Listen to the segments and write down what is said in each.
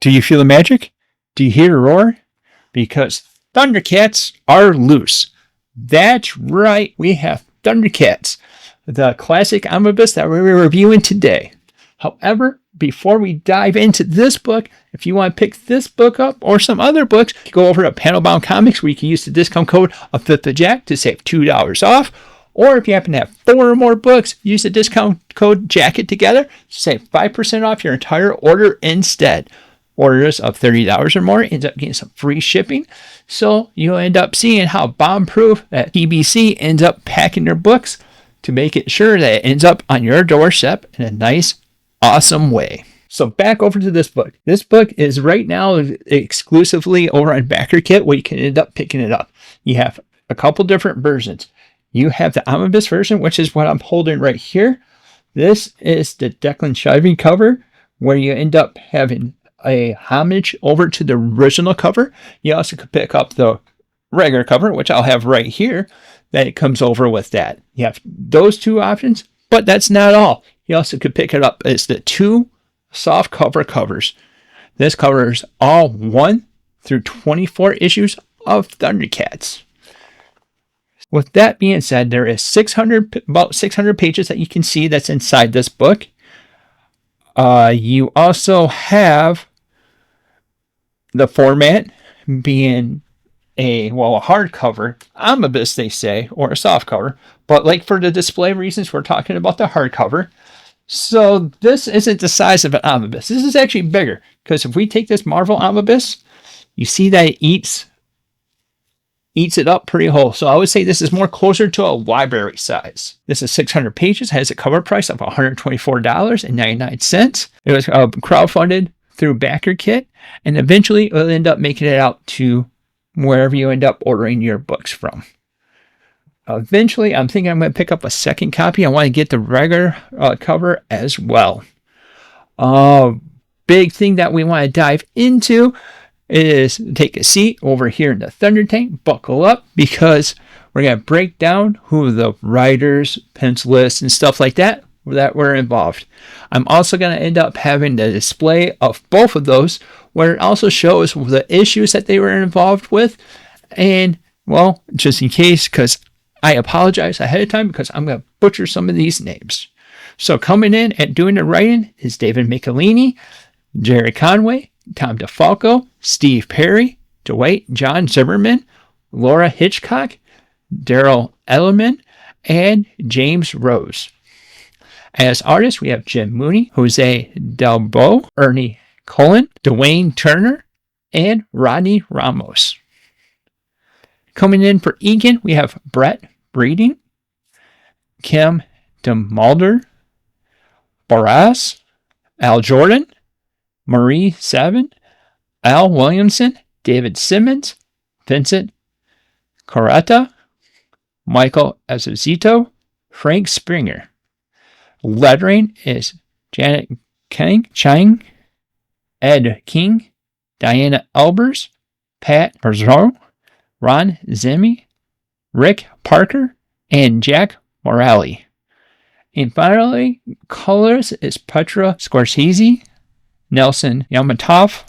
Do you feel the magic? Do you hear the roar? Because Thundercats are loose. That's right, we have Thundercats, the classic omnibus that we're reviewing today. However, before we dive into this book, if you want to pick this book up or some other books, go over to Panelbound Comics where you can use the discount code of Fifth of Jack to save $2 off. Or if you happen to have 4 or more books, use the discount code Jacket together to save 5% off your entire order instead. Orders of $30 or more ends up getting some free shipping. So you'll end up seeing how bomb-proof that TBC ends up packing their books to make it sure that it ends up on your doorstep in a nice, awesome way. So back over to this book. This book is right now exclusively over on BackerKit where you can end up picking it up. You have a couple different versions. You have the omnibus version, which is what I'm holding right here. This is the Declan Shalvey cover where you end up having a homage over to the original cover. You also could pick up the regular cover, which I'll have right here, that it comes over with that. You have those 2 options, but that's not all. You also could pick it up as the 2 soft cover covers. This covers all 1 through 24 issues of Thundercats. With that being said, there is about 600 pages that you can see that's inside this book. You also have the format being a hardcover omnibus, they say, or a soft cover. But like for the display reasons, we're talking about the hardcover. So this isn't the size of an omnibus. This is actually bigger because if we take this Marvel omnibus, you see that it eats it up pretty whole. So I would say this is more closer to a library size. This is 600 pages, has a cover price of $124.99. It was crowdfunded through BackerKit, and eventually it'll end up making it out to wherever you end up ordering your books from. Eventually, I'm thinking I'm going to pick up a second copy. I want to get the regular cover as well. Big thing that we want to dive into is take a seat over here in the Thunder Tank, buckle up, because we're going to break down who the writers, pencilists, and stuff like that were involved. I'm also going to end up having the display of both of those, where it also shows the issues that they were involved with. And, well, just in case, because I apologize ahead of time, because I'm going to butcher some of these names. So coming in and doing the writing is David Michelini, Jerry Conway, Tom DeFalco, Steve Perry, Dwight John Zimmerman, Laura Hitchcock, Daryl Ellerman, and James Rose. As artists, we have Jim Mooney, Jose Delbo, Ernie Cullen, Dwayne Turner, and Rodney Ramos. Coming in for Egan, we have Brett Breeding, Kim DeMalder, Boras, Al Jordan, Marie Savin, Al Williamson, David Simmons, Vincent Coretta, Michael Esposito, Frank Springer. Lettering is Janet Chang, Ed King, Diana Elbers, Pat Marzaro, Ron Zimmy, Rick Parker, and Jack Morelli. And finally, colors is Petra Scorsese, Nelson Yamatov,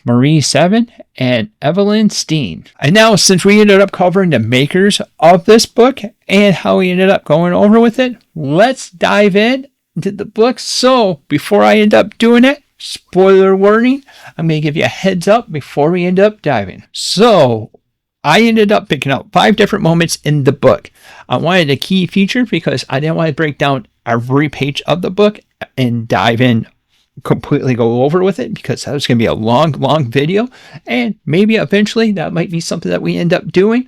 Marie Seven, and Evelyn Steen. And now, since we ended up covering the makers of this book and how we ended up going over with it, let's dive into the book. So before I end up doing it, spoiler warning, I'm going to give you a heads up before we end up diving. So I ended up picking out 5 different moments in the book. I wanted a key feature because I didn't want to break down every page of the book and dive in, completely go over with it, because that was going to be a long video, and maybe eventually that might be something that we end up doing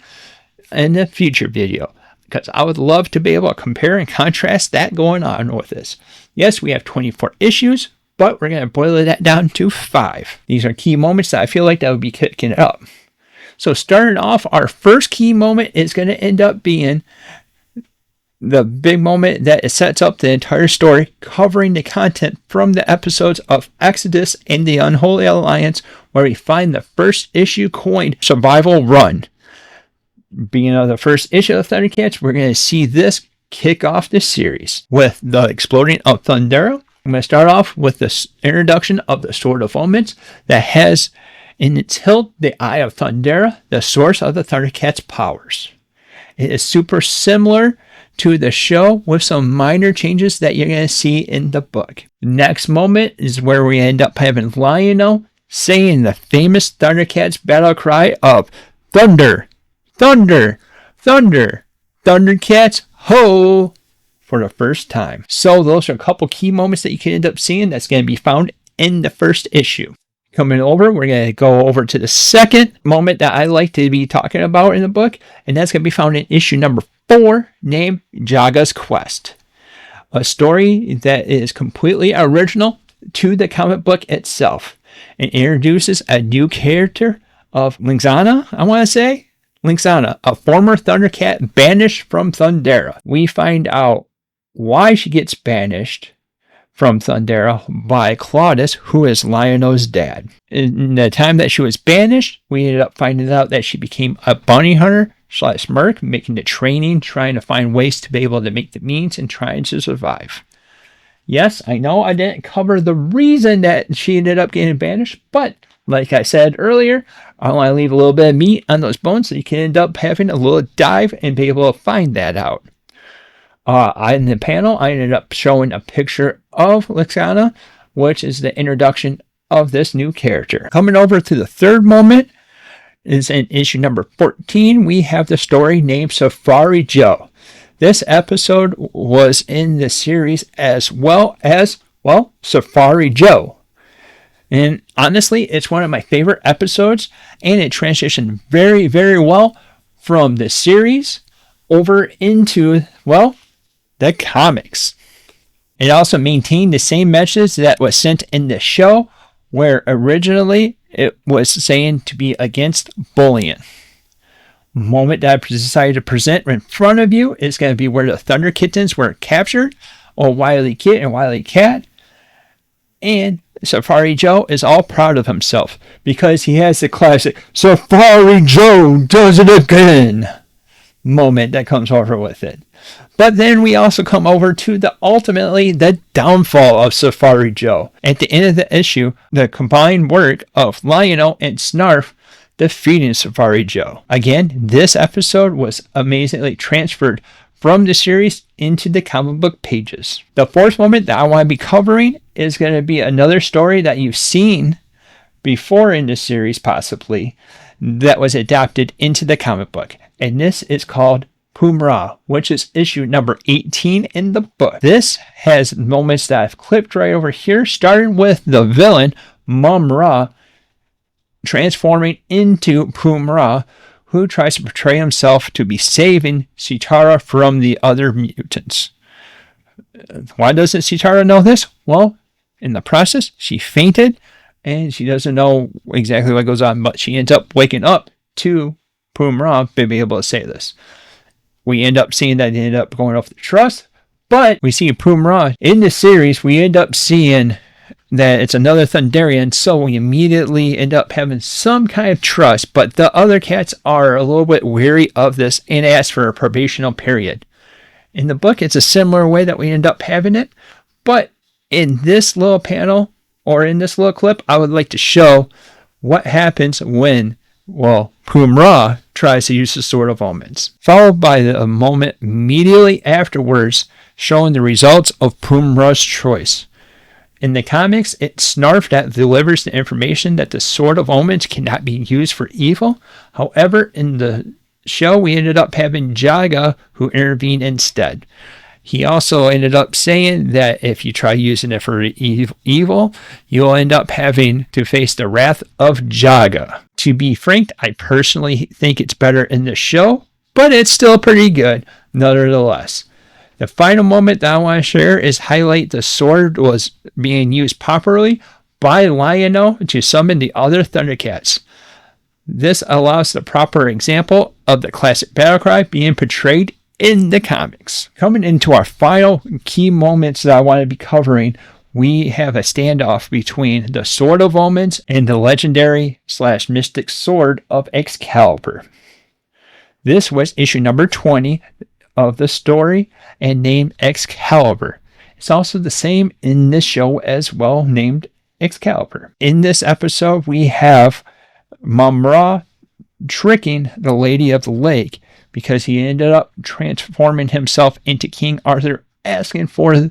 in a future video, because I would love to be able to compare and contrast that going on with this. Yes, we have 24 issues, but we're going to boil that down to 5. These are key moments that I feel like that would be kicking it up. So starting off, our first key moment is going to end up being the big moment that it sets up the entire story, covering the content from the episodes of Exodus and the Unholy Alliance, where we find the first issue coined Survival Run. Being the first issue of Thundercats, we're going to see this kick off this series with the exploding of Thundera, I'm going to start off with the introduction of the Sword of Omens that has in its hilt the Eye of Thundera, the source of the Thundercats' powers. It is super similar to the show with some minor changes that you're going to see in the book. The next moment is where we end up having Lionel saying the famous Thundercats battle cry of Thunder, Thunder, Thunder, Thundercats, ho! For the first time. So those are a couple key moments that you can end up seeing that's going to be found in the first issue. Coming over, we're going to go over to the second moment that I like to be talking about in the book, and that's going to be found in issue number 4, named Jaga's Quest. A story that is completely original to the comic book itself. It introduces a new character of Linxana, I want to say. Linxana, a former Thundercat banished from Thundera. We find out why she gets banished from Thundera by Claudius, who is Lionel's dad. In the time that she was banished, we ended up finding out that she became a bounty hunter / merc, making the training, trying to find ways to be able to make the means and trying to survive. Yes, I know I didn't cover the reason that she ended up getting banished, but like I said earlier, I want to leave a little bit of meat on those bones so you can end up having a little dive and be able to find that out. In the panel, I ended up showing a picture of Linxana, which is the introduction of this new character. Coming over to the third moment is in issue number 14. We have the story named Safari Joe. This episode was in the series as well as, Safari Joe. And honestly, it's one of my favorite episodes, and it transitioned very, very well from the series over into, the comics. It also maintained the same message that was sent in the show, where originally it was saying to be against bullying. The moment that I decided to present in front of you is going to be where the Thunder Kittens were captured, or Wily Kit and Wily Cat. And Safari Joe is all proud of himself because he has the classic Safari Joe does it again moment that comes over with it. But then we also come over to the downfall of Safari Joe. At the end of the issue, the combined work of Lionel and Snarf defeating Safari Joe. Again, this episode was amazingly transferred from the series into the comic book pages. The fourth moment that I want to be covering is going to be another story that you've seen before in the series, possibly, that was adapted into the comic book. And this is called Pumra, which is issue number 18 in the book. This has moments that I've clipped right over here, starting with the villain, Mum-Ra, transforming into Pumra, who tries to portray himself to be saving Sitara from the other mutants. Why doesn't Sitara know this? Well, in the process, she fainted, and she doesn't know exactly what goes on, but she ends up waking up to Pumra to be able to say this. We end up seeing that he ended up going off the trust, but we see Pumra in the series. We end up seeing that it's another Thunderian, so we immediately end up having some kind of trust, but the other cats are a little bit weary of this and ask for a probational period. In the book, it's a similar way that we end up having it, but in this little panel, or in this little clip, I would like to show what happens when, Pumra tries to use the Sword of Omens, followed by a moment immediately afterwards showing the results of Pumra's choice. In the comics, it's Snarf that delivers the information that the Sword of Omens cannot be used for evil. However, in the show, we ended up having Jaga who intervened instead. He also ended up saying that if you try using it for evil, you'll end up having to face the wrath of Jaga. To be frank, I personally think it's better in the show, but it's still pretty good, nevertheless. The final moment that I want to share is highlight the sword was being used properly by Lionel to summon the other Thundercats. This allows the proper example of the classic battle cry being portrayed in the comics. Coming into our final key moments that I want to be covering, we have a standoff between the Sword of Omens and the legendary / mystic sword of Excalibur. This was issue number 20 of the story and named Excalibur. It's also the same in this show as well, named Excalibur. In this episode, we have Mum-Ra tricking the Lady of the Lake because he ended up transforming himself into King Arthur, asking for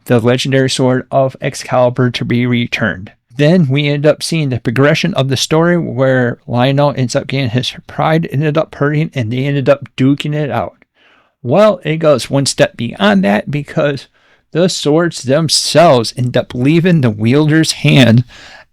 the legendary sword of Excalibur to be returned. Then we end up seeing the progression of the story where Lionel ends up getting his pride ended up hurting and they ended up duking it out. Well, it goes one step beyond that because the swords themselves end up leaving the wielder's hand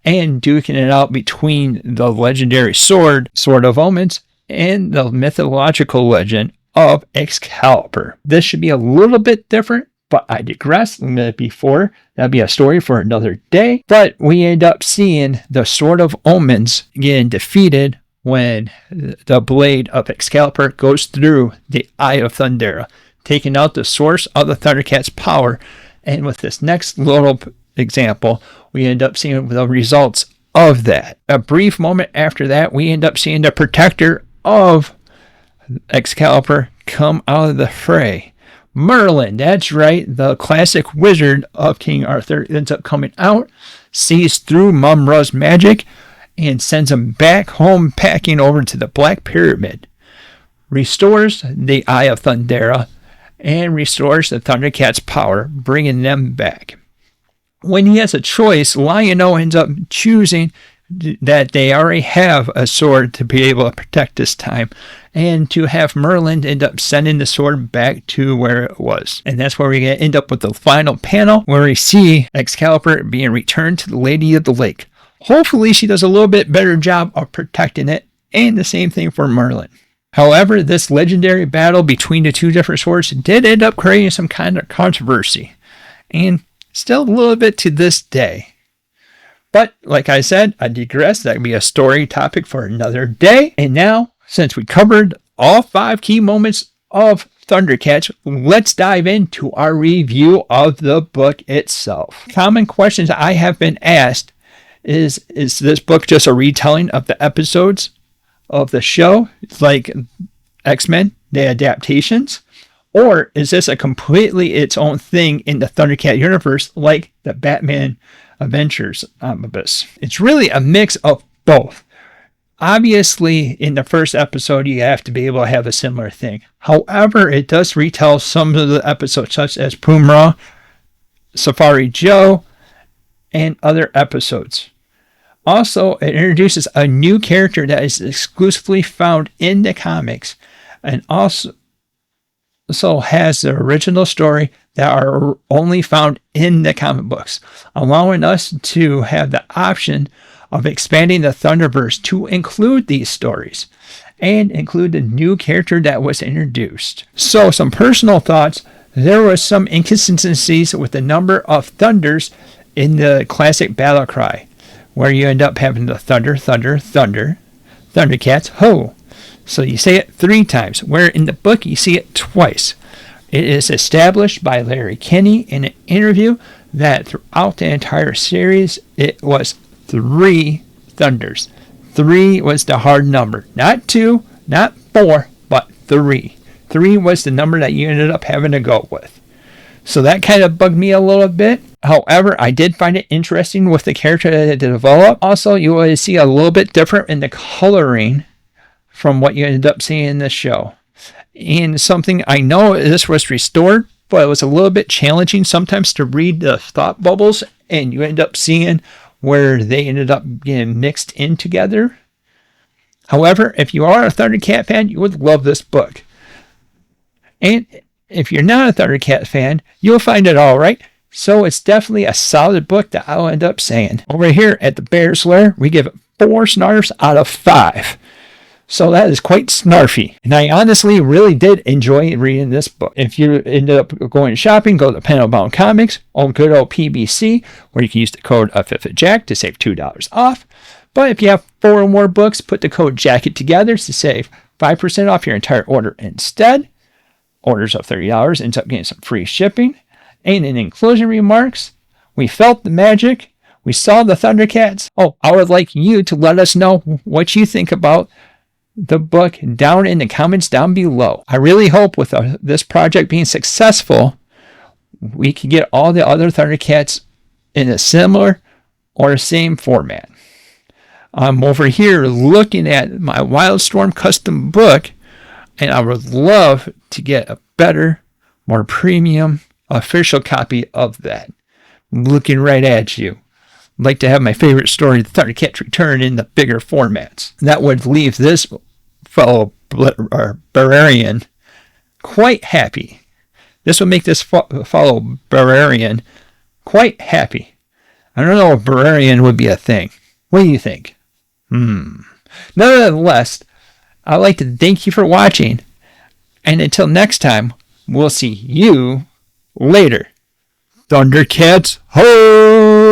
and duking it out between the legendary sword of Omens, and the mythological legend of Excalibur. This should be a little bit different, but I digress. Before, that'd be a story for another day. But we end up seeing the Sword of Omens getting defeated when the blade of Excalibur goes through the Eye of Thundera, taking out the source of the Thundercats' power. And with this next little example, we end up seeing the results of that. A brief moment after that, we end up seeing the protector of Excalibur come out of the fray. Merlin, that's right, the classic wizard of King Arthur, ends up coming out, sees through Mum-Ra's magic, and sends him back home packing over to the Black Pyramid. Restores the Eye of Thundera, and restores the Thundercats' power, bringing them back. When he has a choice, Lionel ends up choosing that they already have a sword to be able to protect this time, and to have Merlin end up sending the sword back to where it was. And that's where we end up with the final panel where we see Excalibur being returned to the Lady of the Lake. Hopefully she does a little bit better job of protecting it, and the same thing for Merlin. However, this legendary battle between the two different swords did end up creating some kind of controversy, and still a little bit to this day. But like I said, I digress. That would be a story topic for another day. And now, since we covered all 5 key moments of Thundercats, let's dive into our review of the book itself. Common questions I have been asked is this book just a retelling of the episodes of the show, like X-Men, the adaptations? Or is this a completely its own thing in the Thundercat universe, like the Batman Adventures Omnibus? It's really a mix of both. Obviously, in the first episode, you have to be able to have a similar thing. However, it does retell some of the episodes, such as Mum-Ra, Safari Joe, and other episodes. Also, it introduces a new character that is exclusively found in the comics, and also has the original story that are only found in the comic books, allowing us to have the option of expanding the Thunderverse to include these stories and include the new character that was introduced. So, some personal thoughts. There was some inconsistencies with the number of thunders in the classic battle cry, where you end up having the thunder, thunder, thunder, Thundercats, ho! So you say it 3 times, where in the book you see it twice. It is established by Larry Kenney in an interview that throughout the entire series, it was 3 thunders. 3 was the hard number. Not 2, not 4, but 3. 3 was the number that you ended up having to go with. So that kind of bugged me a little bit. However, I did find it interesting with the character that it developed. Also, you will see a little bit different in the coloring from what you ended up seeing in this show. And something I know this was restored, but it was a little bit challenging sometimes to read the thought bubbles, and you end up seeing where they ended up getting mixed in together. However, if you are a Thundercat fan, you would love this book. And if you're not a Thundercat fan, you'll find it all right. So it's definitely a solid book that I'll end up saying. Over here at the Bear's Lair, we give it 4 snarfs out of 5. So that is quite snarfy. And I honestly really did enjoy reading this book. If you ended up going shopping, go to Panelbound Comics, on good old PBC, where you can use the code FFJack to save $2 off. But if you have 4 or more books, put the code JACKET together to save 5% off your entire order instead. Orders of $30 ends up getting some free shipping. And in closing remarks, we felt the magic. We saw the Thundercats. Oh, I would like you to let us know what you think about the book down in the comments down below. I really hope with this project being successful, we can get all the other Thundercats in a similar or same format. I'm over here looking at my Wildstorm custom book, and I would love to get a better, more premium official copy of that. I'm looking right at you. I'd like to have my favorite story, The Thundercats Return, in the bigger formats. That would leave this fellow Barbarian quite happy. This would make this fellow Barbarian quite happy. I don't know if Barbarian would be a thing. What do you think? Nonetheless, I'd like to thank you for watching. And until next time, we'll see you later. Thundercats, ho!